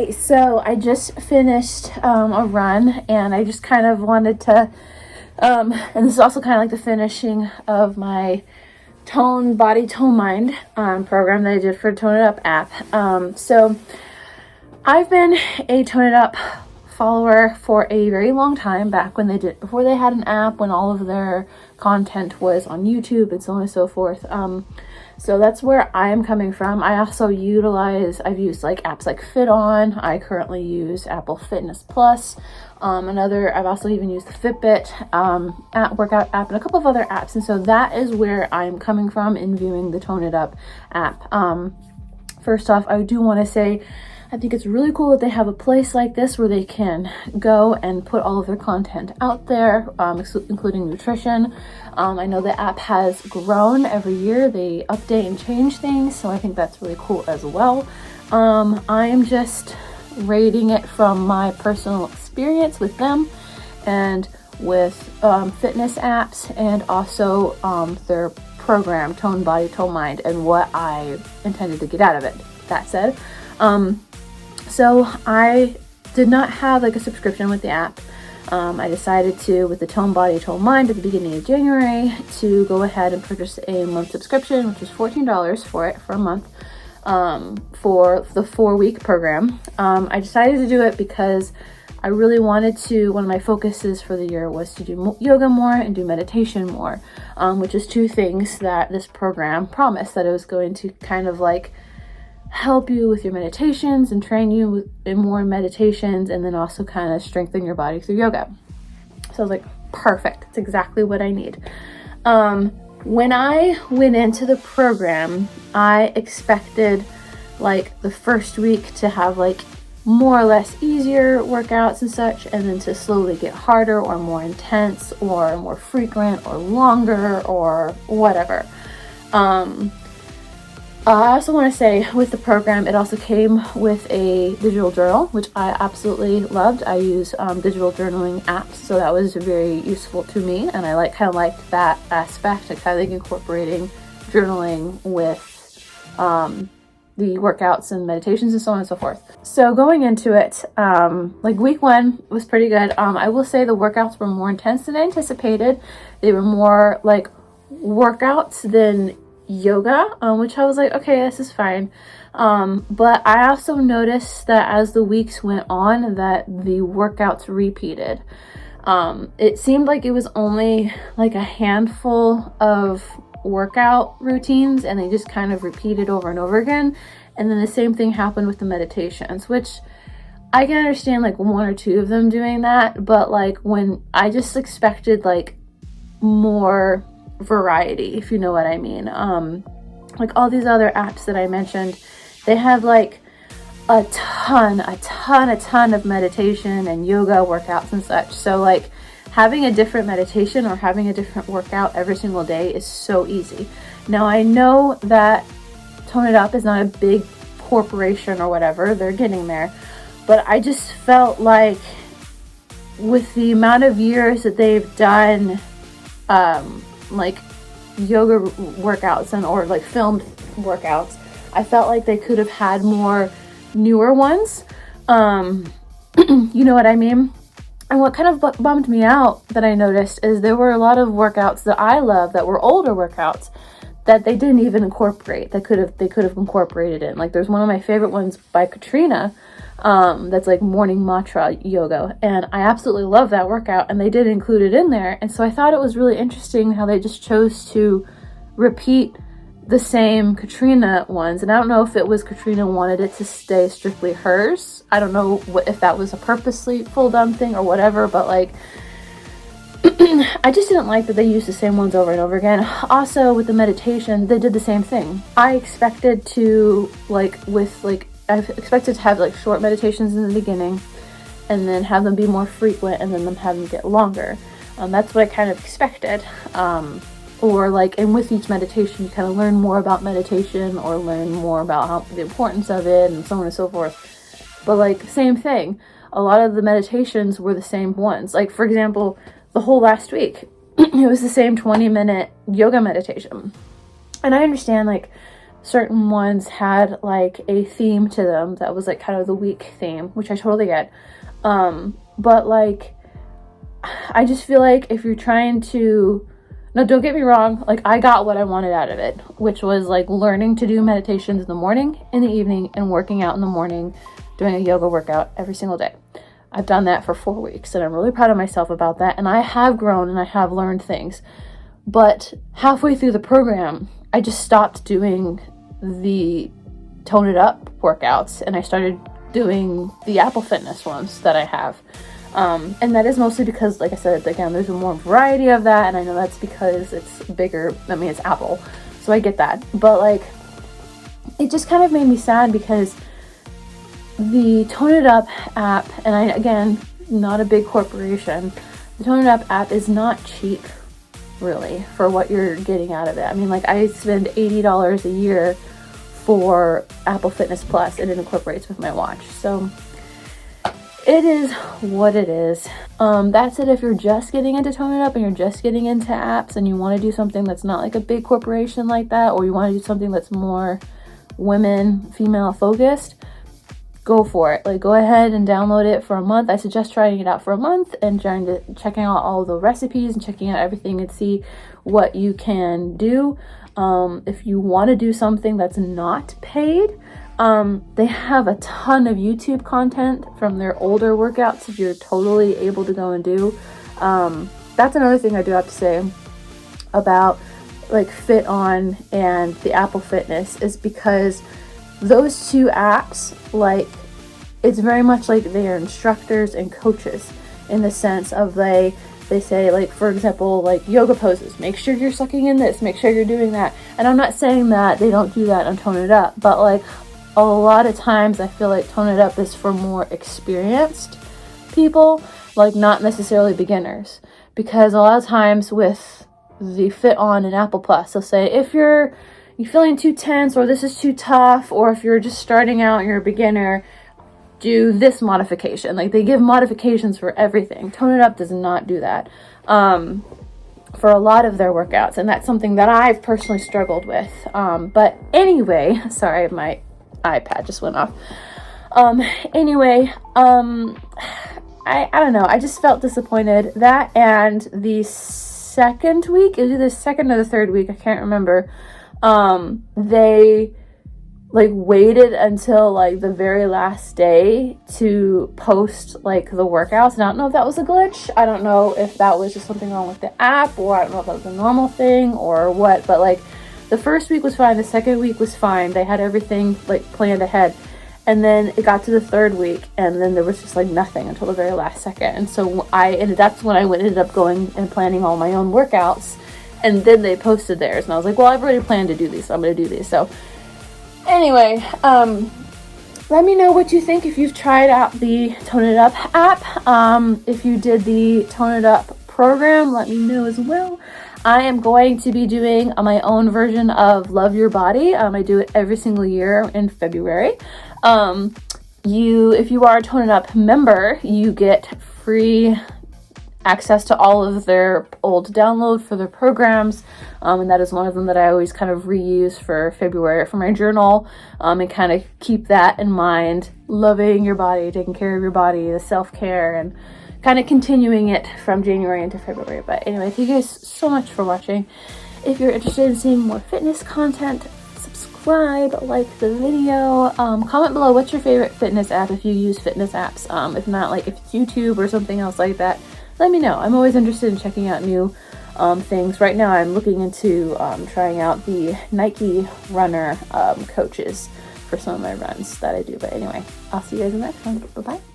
right, so I just finished a run, and I just kind of wanted to, and this is also kind of like the finishing of my Tone Body, Tone Mind program that I did for Tone It Up app. So I've been a Tone It Up follower for a very long time, back when before they had an app, when all of their content was on YouTube and so on and so forth. So that's where I'm coming from. I also I've used like apps like Fit On. I currently use Apple Fitness Plus. I've also even used the Fitbit workout app, and a couple of other apps. And so that is where I'm coming from in viewing the Tone It Up app. First off, I do want to say, I think it's really cool that they have a place like this where they can go and put all of their content out there, including nutrition. I know the app has grown every year. They update and change things, so I think that's really cool as well. I'm just rating it from my personal experience with them and with fitness apps, and also their program, Tone Body, Tone Mind, and what I intended to get out of it. That said, so I did not have like a subscription with the app. I decided to, with the Tone Body, Tone Mind at the beginning of January, to go ahead and purchase a month subscription, which was $14 for a month, for the 4-week program. I decided to do it because I really wanted to, one of my focuses for the year was to do yoga more and do meditation more, which is two things that this program promised, that it was going to kind of like help you with your meditations and train you in more meditations, and then also kind of strengthen your body through yoga. So I was like, perfect, it's exactly what I need. When I went into the program, I expected like the first week to have like more or less easier workouts and such, and then to slowly get harder or more intense or more frequent or longer or whatever. I also want to say, with the program, it also came with a digital journal, which I absolutely loved. I use digital journaling apps, so that was very useful to me, and I kind of liked that aspect. I kind of like incorporating journaling with the workouts and meditations and so on and so forth. So going into it, like week 1 was pretty good. I will say the workouts were more intense than I anticipated. They were more like workouts than yoga, which I was like, okay, this is fine. But I also noticed that as the weeks went on, that the workouts repeated. It seemed like it was only like a handful of workout routines, and they just kind of repeated over and over again. And then the same thing happened with the meditations, which I can understand like 1 or 2 of them doing that, but like when I just expected like more variety, if you know what I mean. Like all these other apps that I mentioned, they have like a ton of meditation and yoga workouts and such. So like having a different meditation or having a different workout every single day is so easy. Now I know that Tone It Up is not a big corporation or whatever, they're getting there, but I just felt like with the amount of years that they've done like yoga workouts or like filmed workouts, I felt like they could have had more newer ones. You know what I mean? And what kind of bummed me out that I noticed is there were a lot of workouts that I love that were older workouts that they didn't even incorporate. They could have incorporated in. Like there's one of my favorite ones by Karena, that's like morning mantra yoga, and I absolutely love that workout, and they did include it in there. And so I thought it was really interesting how they just chose to repeat the same Karena ones. And I don't know if it was Karena wanted it to stay strictly hers. I don't know if that was a purposely full done thing or whatever, but like I just didn't like that they used the same ones over and over again. Also with the meditation, they did the same thing. I expected to I expected to have like short meditations in the beginning, and then have them be more frequent, and then have them get longer. That's what I kind of expected. Or like, and with each meditation, you kind of learn more about meditation, or learn more about the importance of it, and so on and so forth. But like, same thing. A lot of the meditations were the same ones. Like for example, the whole last week, it was the same 20-minute yoga meditation. And I understand like certain ones had like a theme to them that was like kind of the week theme, which I totally get. But like, I just feel like if you're trying to, no, don't get me wrong, like I got what I wanted out of it, which was like learning to do meditations in the morning, in the evening, and working out in the morning, doing a yoga workout every single day. I've done that for 4 weeks, and I'm really proud of myself about that, and I have grown and I have learned things. But halfway through the program, I just stopped doing the Tone It Up workouts, and I started doing the Apple Fitness ones that I have. And that is mostly because, like I said, again, there's more variety of that, and I know that's because it's bigger. I mean, it's Apple, so I get that. But like, it just kind of made me sad because the Tone It Up app, and I, again, not a big corporation, the Tone It Up app is not cheap, really, for what you're getting out of it. I mean, like, I spend $80 a year for Apple Fitness Plus, and it incorporates with my watch. So it is what it is. That's it if you're just getting into Tone It Up and you're just getting into apps and you want to do something that's not like a big corporation like that, or you want to do something that's more women, female focused, go for it. Like, go ahead and download it for a month. I suggest trying it out for a month and checking out all the recipes and checking out everything and see what you can do. If you want to do something that's not paid, they have a ton of YouTube content from their older workouts that you're totally able to go and do. That's another thing I do have to say about like Fit On and the Apple Fitness, is because those two apps, like, it's very much like they are instructors and coaches in the sense of they say, like, for example, like yoga poses, make sure you're sucking in this, make sure you're doing that. And I'm not saying that they don't do that on Tone It Up, but like a lot of times I feel like Tone It Up is for more experienced people, like not necessarily beginners. Because a lot of times with the Fit On and Apple Plus, they'll say, if you're feeling too tense, or this is too tough, or if you're just starting out and you're a beginner, do this modification. Like, they give modifications for everything. Tone It Up does not do that for a lot of their workouts, and that's something that I've personally struggled with. But anyway, sorry, my iPad just went off. Anyway, I don't know. I just felt disappointed. That, and the second week, it was either the second or the third week, I can't remember. They like waited until like the very last day to post like the workouts. And I don't know if that was a glitch. I don't know if that was just something wrong with the app, or I don't know if that was a normal thing or what, but like the first week was fine. The second week was fine. They had everything like planned ahead. And then it got to the third week, and then there was just like nothing until the very last second. And so that's when I ended up going and planning all my own workouts. And then they posted theirs, and I was like, well, I've already planned to do these, so I'm going to do these. So anyway, let me know what you think if you've tried out the Tone It Up app. If you did the Tone It Up program, let me know as well. I am going to be doing my own version of Love Your Body. I do it every single year in February. If you are a Tone It Up member, you get free access to all of their old download for their programs, and that is one of them that I always kind of reuse for February for my journal, and kind of keep that in mind. Loving your body, taking care of your body, the self-care, and kind of continuing it from January into February. But anyway, thank you guys so much for watching. If you're interested in seeing more fitness content, subscribe, like the video, comment below what's your favorite fitness app if you use fitness apps. If not, like if it's YouTube or something else like that, let me know. I'm always interested in checking out new things. Right now I'm looking into trying out the Nike runner coaches for some of my runs that I do. But anyway, I'll see you guys in the next one. Bye-bye.